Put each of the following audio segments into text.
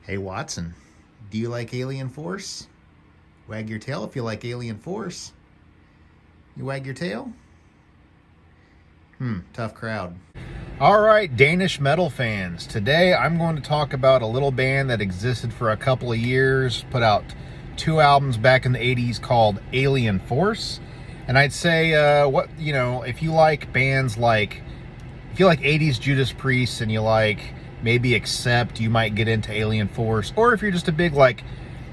Hey Watson, do you like Alien Force? Wag your tail if you like Alien Force. You wag your tail? Tough crowd. All right, Danish metal fans. Today I'm going to talk about a little band that existed for a couple of years, put out 2 albums back in the 80s called Alien Force. And I'd say, if you like bands like, if you like 80s Judas Priest and you like maybe Accept, you might get into Alien Force. Or if you're just a big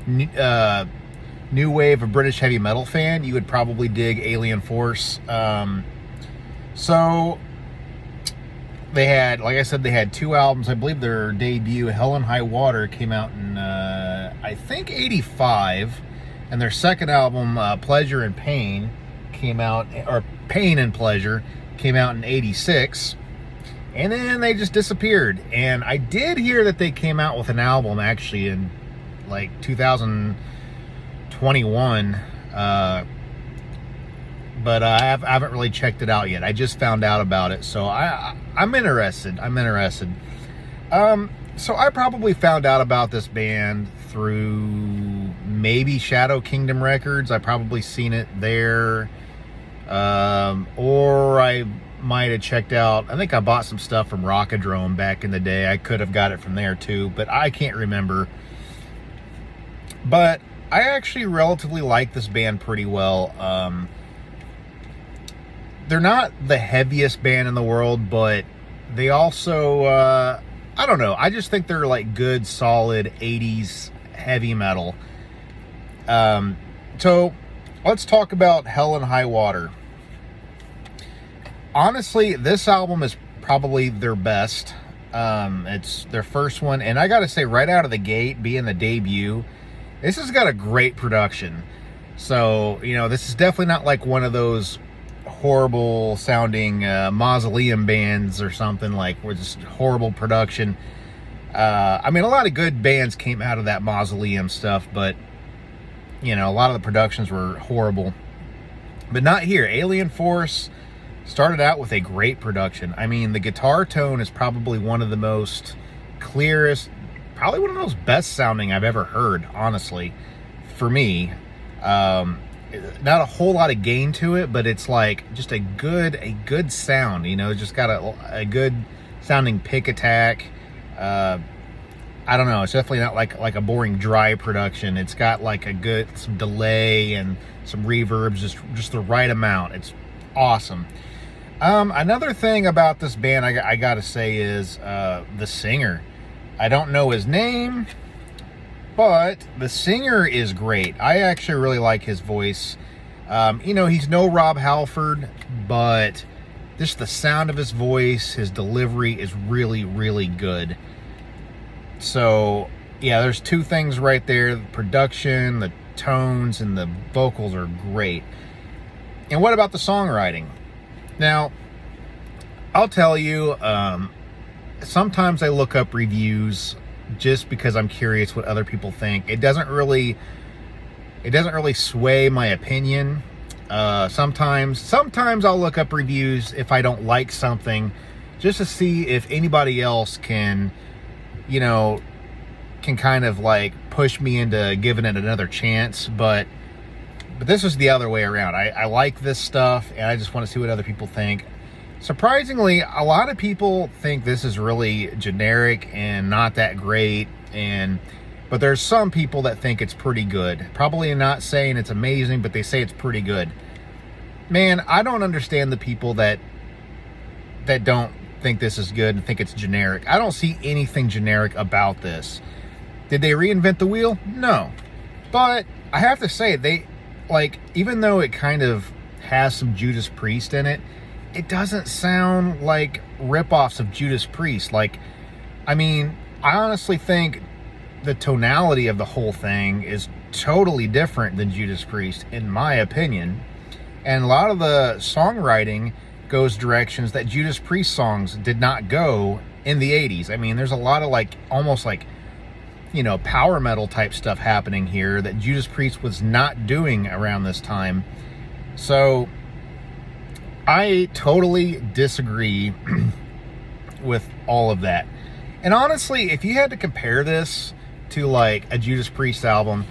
new wave of British heavy metal fan, you would probably dig Alien Force. So they had, like I said, they had 2 albums. I believe their debut, Hell and High Water, came out in I think 85, and their second album, Pleasure and Pain, came out, or Pain and Pleasure, came out in 86. And then they just disappeared. And I did hear that they came out with an album actually in like 2021. But I haven't really checked it out yet. I just found out about it. So I'm interested. So I probably found out about this band through maybe Shadow Kingdom Records. I probably seen it there. Or I might have checked out, I think I bought some stuff from Rockadrome back in the day. I could have got it from there too, but I can't remember. But I actually relatively like this band pretty well. They're not the heaviest band in the world, but they also, I don't know, I just think they're like good, solid 80s heavy metal. So let's talk about Hell and High Water. Honestly, this album is probably their best. It's their first one, and I gotta say, right out of the gate, being the debut, this has got a great production. So, this is definitely not like one of those horrible sounding Mausoleum bands or something, like with just horrible production. I mean, a lot of good bands came out of that Mausoleum stuff, but a lot of the productions were horrible. But not here. Alien Force started out with a great production. I mean, the guitar tone is probably one of the most clearest, probably one of the most best sounding I've ever heard, honestly, for me. Not a whole lot of gain to it, but it's like just a good sound, just got a good sounding pick attack. I don't know, it's definitely not like a boring dry production. It's got like some delay and some reverbs, just the right amount. It's awesome. Another thing about this band I gotta say is the singer. I don't know his name, but the singer is great. I actually really like his voice. He's no Rob Halford, but just the sound of his voice, his delivery is really, really good. So, yeah, there's 2 things right there. The production, the tones, and the vocals are great. And what about the songwriting? Now, I'll tell you, sometimes I look up reviews just because I'm curious what other people think. It doesn't really sway my opinion. Sometimes I'll look up reviews if I don't like something, just to see if anybody else can kind of like push me into giving it another chance. But this is the other way around. I like this stuff, and I just want to see what other people think. Surprisingly, a lot of people think this is really generic and not that great, but there's some people that think it's pretty good. Probably not saying it's amazing, but they say it's pretty good. Man, I don't understand the people that don't think this is good and think it's generic. I don't see anything generic about this. Did they reinvent the wheel? No. But I have to say, even though it kind of has some Judas Priest in it, it doesn't sound like ripoffs of Judas Priest. I honestly think the tonality of the whole thing is totally different than Judas Priest, in my opinion. And a lot of the songwriting goes directions that Judas Priest songs did not go in the 80s. I mean, there's a lot of almost power metal type stuff happening here that Judas Priest was not doing around this time. So I totally disagree with all of that. And honestly, if you had to compare this to like a Judas Priest album,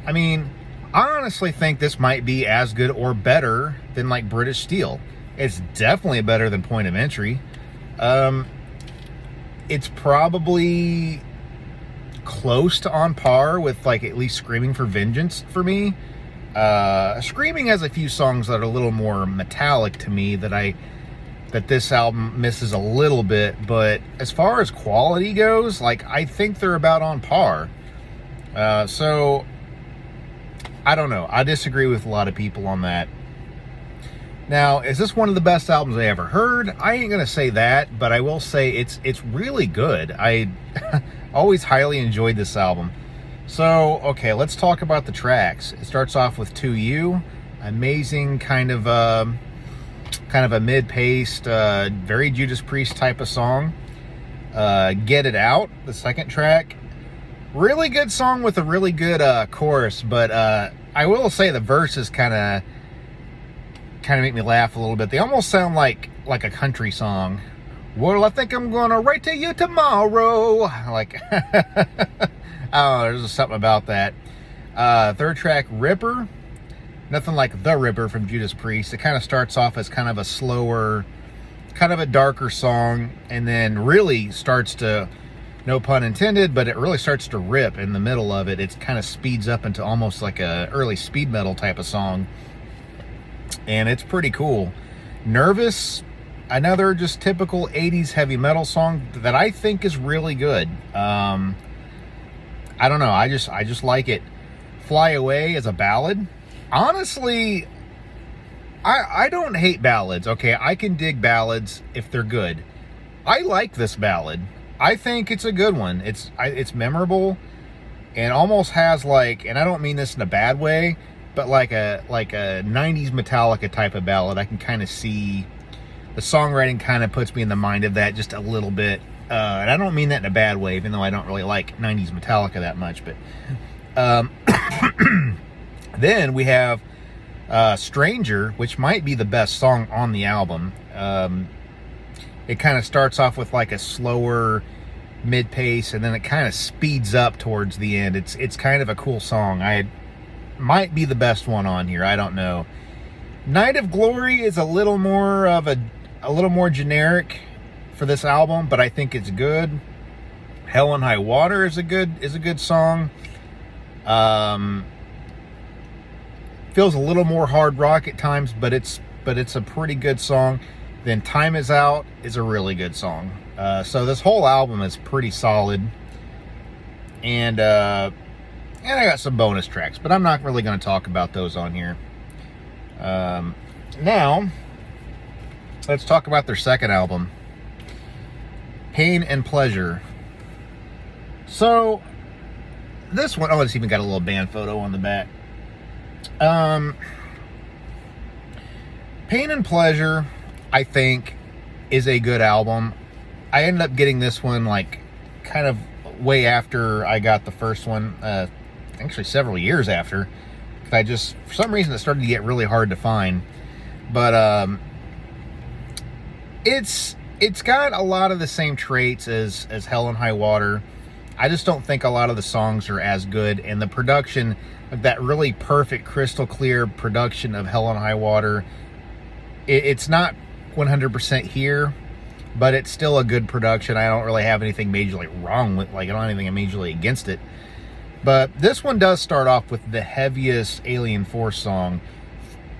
I mean, I honestly think this might be as good or better than like British Steel. It's definitely better than Point of Entry. It's probably close to on par with like at least Screaming for Vengeance for me. Screaming has a few songs that are a little more metallic to me that this album misses a little bit, but as far as quality goes, like I think they're about on par. So I don't know. I disagree with a lot of people on that. Now, is this one of the best albums I ever heard? I ain't gonna say that, but I will say it's really good. I always highly enjoyed this album. So, okay, let's talk about the tracks. It starts off with 2U, amazing kind of a mid-paced, very Judas Priest type of song. Get It Out, the second track. Really good song with a really good chorus, but I will say the verses kind of make me laugh a little bit. They almost sound like a country song. Well, I think I'm gonna write to you tomorrow. Like, I don't know, there's just something about that. Third track, Ripper. Nothing like The Ripper from Judas Priest. It kind of starts off as kind of a slower, kind of a darker song, and then really starts to, no pun intended, but it really starts to rip in the middle of it. It kind of speeds up into almost like a early speed metal type of song. And it's pretty cool. Nervous, another just typical 80s heavy metal song that I think is really good. I don't know, I just like it. Fly Away is a ballad. Honestly, I don't hate ballads, okay? I can dig ballads if they're good. I like this ballad. I think it's a good one. It's memorable and almost has like, and I don't mean this in a bad way, but like a 90s Metallica type of ballad. I can kind of see the songwriting kind of puts me in the mind of that just a little bit. And I don't mean that in a bad way, even though I don't really like 90s Metallica that much. But then we have Stranger, which might be the best song on the album. It kind of starts off with like a slower mid-pace, and then it kind of speeds up towards the end. It's kind of a cool song. Might be the best one on here. I don't know. Night of Glory is a little more generic for this album, but I think it's good. Hell and High Water is a good song. Feels a little more hard rock at times, but it's a pretty good song. Then Time Is Out is a really good song. So this whole album is pretty solid. And I got some bonus tracks, but I'm not really going to talk about those on here. Now, let's talk about their second album, Pain and Pleasure. So, this one, it's even got a little band photo on the back. Pain and Pleasure, I think, is a good album. I ended up getting this one, like, kind of way after I got the first one, actually several years after. For some reason, it started to get really hard to find. But it's got a lot of the same traits as Hell and High Water. I just don't think a lot of the songs are as good, and the production, that really perfect, crystal clear production of Hell and High Water, it's not 100% here, but it's still a good production. I don't really have anything majorly wrong with, I don't have anything majorly against it. But this one does start off with the heaviest Alien Force song,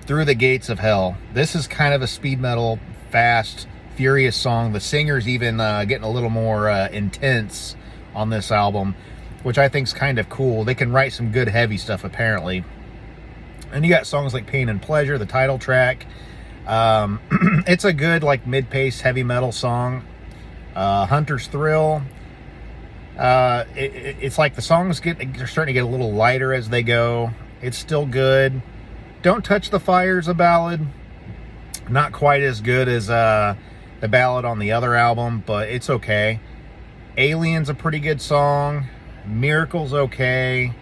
Through the Gates of Hell. This is kind of a speed metal, fast, furious song. The singer's even getting a little more intense on this album, which I think is kind of cool. They can write some good heavy stuff, apparently. And you got songs like Pain and Pleasure, the title track. It's a good, mid-paced heavy metal song. Hunter's Thrill. It's like the songs they're starting to get a little lighter as they go. It's still good. Don't Touch the Fire is a ballad. Not quite as good as the ballad on the other album, but it's okay. Alien's a pretty good song. Miracle's okay.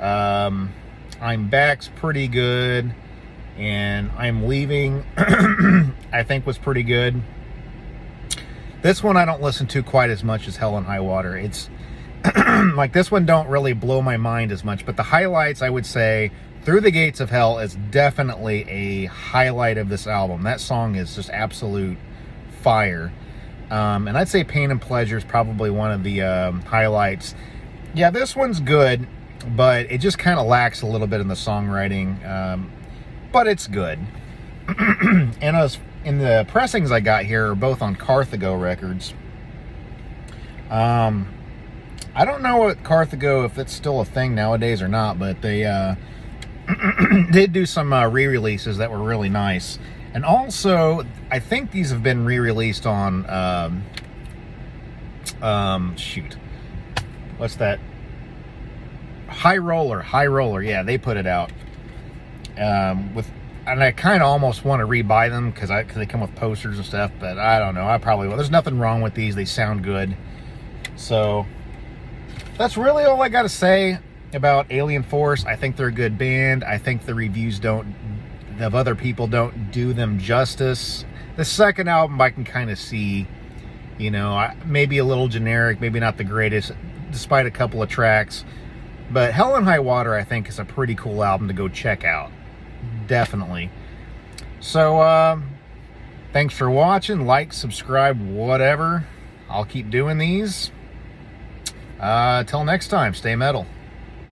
I'm Back's pretty good. And I'm Leaving, I think, was pretty good. This one I don't listen to quite as much as Hell and High Water. Like this one don't really blow my mind as much, but the highlights, I would say Through the Gates of Hell is definitely a highlight of this album. That song is just absolute fire. And I'd say Pain and Pleasure is probably one of the highlights. Yeah, this one's good, but it just kind of lacks a little bit in the songwriting, but it's good. And in the pressings I got here are both on Carthago Records. I don't know what Carthago, if it's still a thing nowadays or not, but they did do some re-releases that were really nice. And also, I think these have been re-released on, shoot, what's that? High Roller, yeah, they put it out. And I kind of almost want to re-buy them because they come with posters and stuff, but I don't know, I probably will. There's nothing wrong with these, they sound good. So, that's really all I got to say about Alien Force. I think they're a good band. I think the reviews of other people don't do them justice. The second album I can kind of see, you know, maybe a little generic, maybe not the greatest, despite a couple of tracks. But Hell and High Water, I think, is a pretty cool album to go check out. Definitely. So, thanks for watching. Like, subscribe, whatever. I'll keep doing these. Till next time, stay metal.